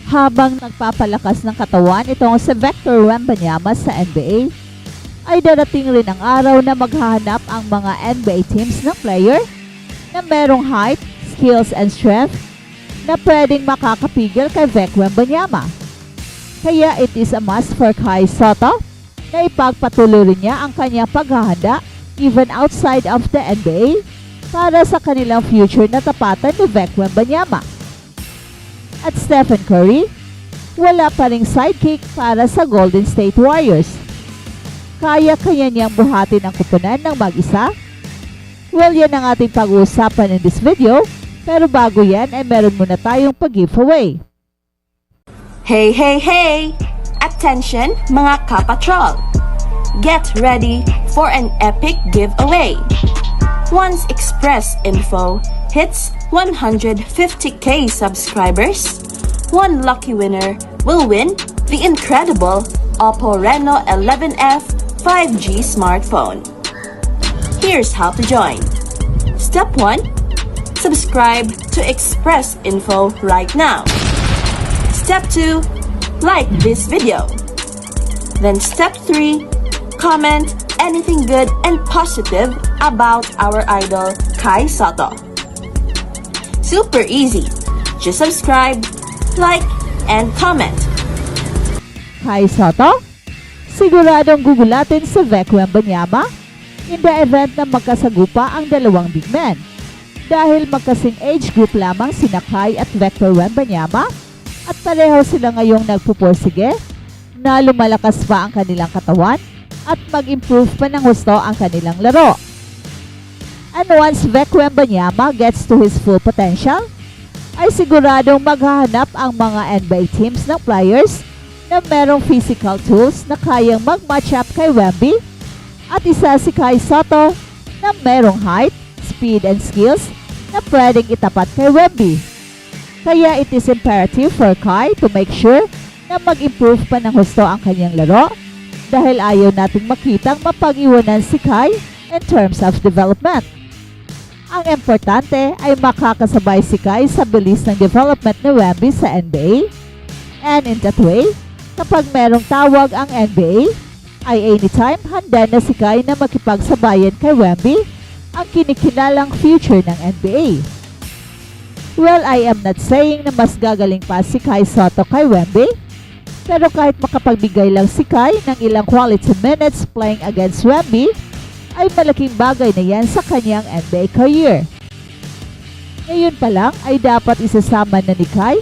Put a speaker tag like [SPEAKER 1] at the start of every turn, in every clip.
[SPEAKER 1] Habang nagpapalakas ng katawan itong si Victor Wembanyama sa NBA, ay darating rin ang araw na maghahanap ang mga NBA teams ng player na merong height, skills, and strength na pwedeng makakapigil kay Vic Wembanyama. Kaya it is a must for Kai Sotto na ipagpatuloy rin niya ang kanyang paghahanda even outside of the NBA para sa kanilang future na tapatan ni Vic Wembanyama. At Stephen Curry, wala pa ring sidekick para sa Golden State Warriors. Kaya-kaya niyang buhatin ang kupunan ng mag-isa? Well, yan ang ating pag-uusapan in this video, pero bago yan ay meron muna tayong pag-giveaway.
[SPEAKER 2] Hey, hey, hey! Attention mga kapatrol! Get ready for an epic giveaway! Once Express Info hits 150k subscribers, one lucky winner will win the incredible Oppo Reno 11F 5G smartphone. Here's how to join. Step 1. Subscribe to Express Info right now. Step 2. Like this video. Then step 3. Comment anything good and positive about our idol Kai Sotto. Super easy. Just subscribe, like, and comment.
[SPEAKER 1] Kai Sotto, siguradong gugulatin si Vic Wembanyama in the event na magkasagupa ang dalawang big men. Dahil magkasing age group lamang sina Kai at Victor Wembanyama at pareho sila ngayong nagpupursige na lumalakas pa ang kanilang katawan at mag-improve pa ng husto ang kanilang laro. And once Vic Wembanyama gets to his full potential, ay siguradong maghahanap ang mga NBA teams ng players na merong physical tools na kayang mag-match up kay Wemby at isa si Kai Sotto na merong height, speed, and skills na pwedeng itapat kay Wemby. Kaya it is imperative for Kai to make sure na mag-improve pa ng husto ang kanyang laro dahil ayaw nating makitang mapag-iwanan si Kai in terms of development. Ang importante ay makakasabay si Kai sa bilis ng development ni Wemby sa NBA. And in that way, kapag merong tawag ang NBA, ay anytime handa na si Kai na makipagsabayan kay Wemby ang kinikinalang future ng NBA. Well, I am not saying na mas gagaling pa si Kai Sotto kay Wemby, pero kahit makapagbigay lang si Kai ng ilang quality minutes playing against Wemby, ay malaking bagay na yan sa kanyang NBA career. Ngayon pa lang ay dapat isasama na ni Kai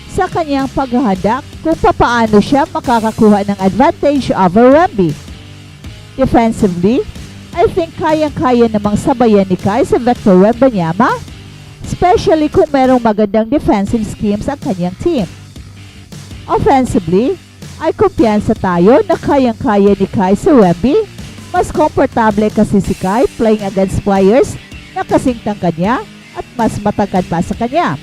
[SPEAKER 1] sa kanyang paghahanda kung papaano siya makakakuha ng advantage over Wemby. Defensively, I think kayang-kaya namang sabayan ni Kai sa Victor Wembanyama, especially kung merong magandang defensive schemes ang kanyang team. Offensively, ay kumpiyansa tayo na kayang-kaya ni Kai sa Wemby. Mas komportable kasi si Kai playing against players na kasing tangkad niya at mas matangkad pa sa kanya.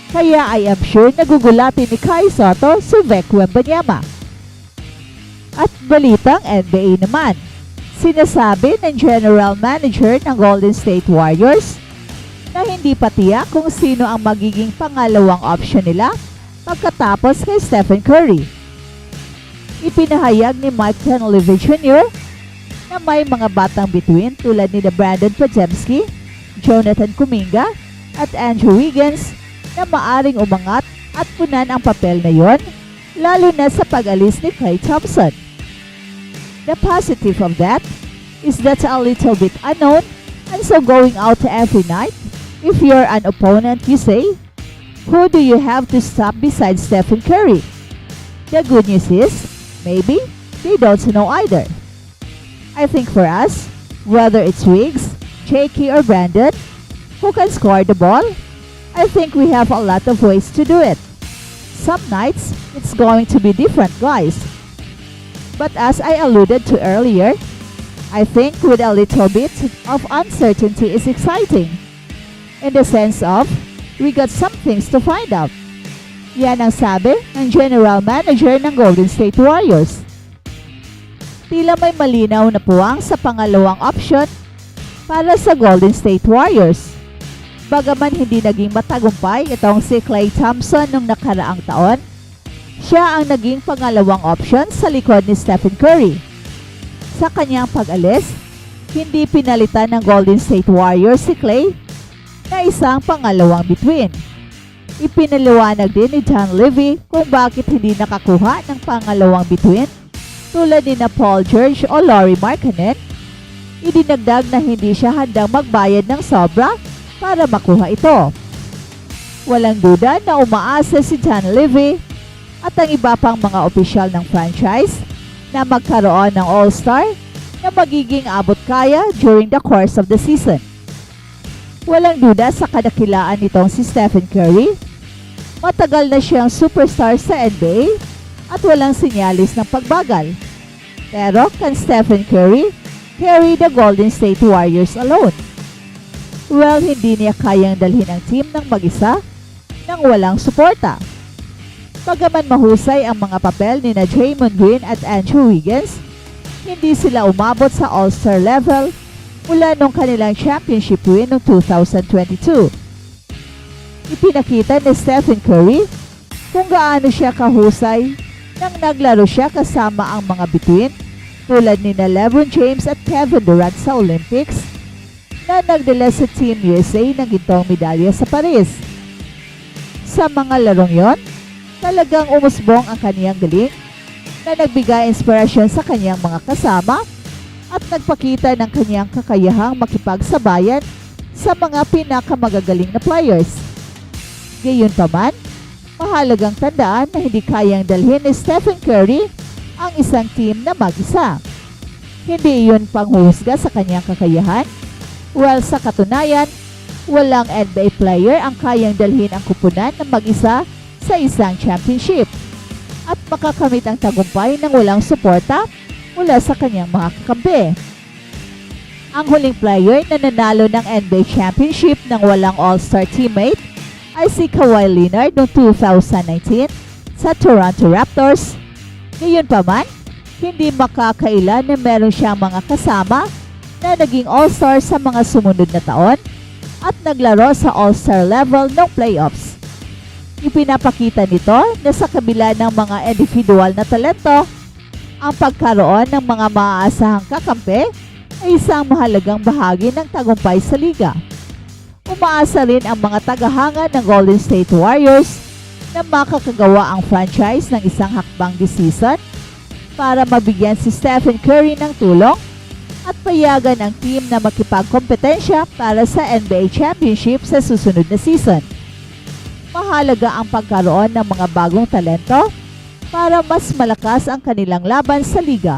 [SPEAKER 1] Kaya I am sure nagugulatin ni Kai Sotto si Vic Wembanyama. At balitang NBA naman, sinasabi ng General Manager ng Golden State Warriors na hindi pa tiyak kung sino ang magiging pangalawang option nila pagkatapos kay Stephen Curry. Ipinahayag ni Mike Conley Jr. na may mga batang bituin tulad ni Brandon Podziemski, Jonathan Kuminga at Andrew Wiggins na maaring umangat at punan ang papel na yon, lalo na sa pag-alis ni Klay Thompson. The positive of that is that's a little bit unknown, and so going out every night, if you're an opponent, you say, who do you have to stop besides Stephen Curry? The good news is, maybe they don't know either. I think for us, whether it's Wiggs, Jakey, or Brandon, who can score the ball, I think we have a lot of ways to do it. Some nights, it's going to be different, guys. But as I alluded to earlier, I think with a little bit of uncertainty is exciting. In the sense of, we got some things to find out. Yan ang sabi ng General Manager ng Golden State Warriors. Tila may malinaw na puwang sa pangalawang option para sa Golden State Warriors. Bagaman hindi naging matagumpay itong si Klay Thompson nung nakaraang taon Siya ang naging pangalawang option sa likod ni Stephen Curry. Sa kanyang pag-alis, hindi pinalitan ng Golden State Warriors si Klay na isang pangalawang bituin. Ipinaliwanag din ni John Levy kung bakit hindi nakakuha ng pangalawang bituin tulad ni na Paul George o Lauri Markkanen. Idinagdag na hindi siya handang magbayad ng sobra para makuha ito. Walang duda na umaasa si John Levy at ang iba pang mga opisyal ng franchise na magkaroon ng All-Star na magiging abot kaya during the course of the season. Walang duda sa kadakilaan nitong si Stephen Curry. Matagal na siyang superstar sa NBA at walang sinyalis ng pagbagal. Pero can Stephen Curry carry the Golden State Warriors alone? Well, hindi niya kayang dalhin ang team ng mag-isa nang walang suporta. Bagaman mahusay ang mga papel ni na Draymond Green at Andrew Wiggins, hindi sila umabot sa All-Star level mula nung kanilang championship win noong 2022. Ipinakita ni Stephen Curry kung gaano siya kahusay nang naglaro siya kasama ang mga bituin tulad ni na LeBron James at Kevin Durant sa Olympics na nagdala sa Team USA ng gintong medalya sa Paris. Sa mga larong yon, talagang umusbong ang kaniyang galing na nagbigay inspirasyon sa kaniyang mga kasama at nagpakita ng kaniyang kakayahang makipagsabayan sa mga pinakamagagaling na players. Gayunpaman, mahalagang tandaan na hindi kayang dalhin ni Stephen Curry ang isang team na mag-isa. Hindi iyon panghuhusga sa kanyang kakayahan. Well, sa katunayan, walang NBA player ang kayang dalhin ang kupunan na mag-isa sa isang championship at makakamit ang tagumpay ng walang suporta mula sa kanyang mga kakampi. Ang huling player na nanalo ng NBA championship ng walang all-star teammate ay si Kawhi Leonard noong 2019 sa Toronto Raptors. Gayunpaman, hindi makakaila na meron siyang mga kasama na naging all-star sa mga sumunod na taon at naglaro sa all-star level ng playoffs. Ipinapakita nito na sa kabila ng mga individual na talento, ang pagkaroon ng mga maaasahang kakampi ay isang mahalagang bahagi ng tagumpay sa liga. Umaasa rin ang mga tagahanga ng Golden State Warriors na makakagawa ang franchise ng isang hakbang this season para mabigyan si Stephen Curry ng tulong at payagan ang team na makipagkompetensya para sa NBA Championship sa susunod na season. Mahalaga ang pagkaroon ng mga bagong talento para mas malakas ang kanilang laban sa liga.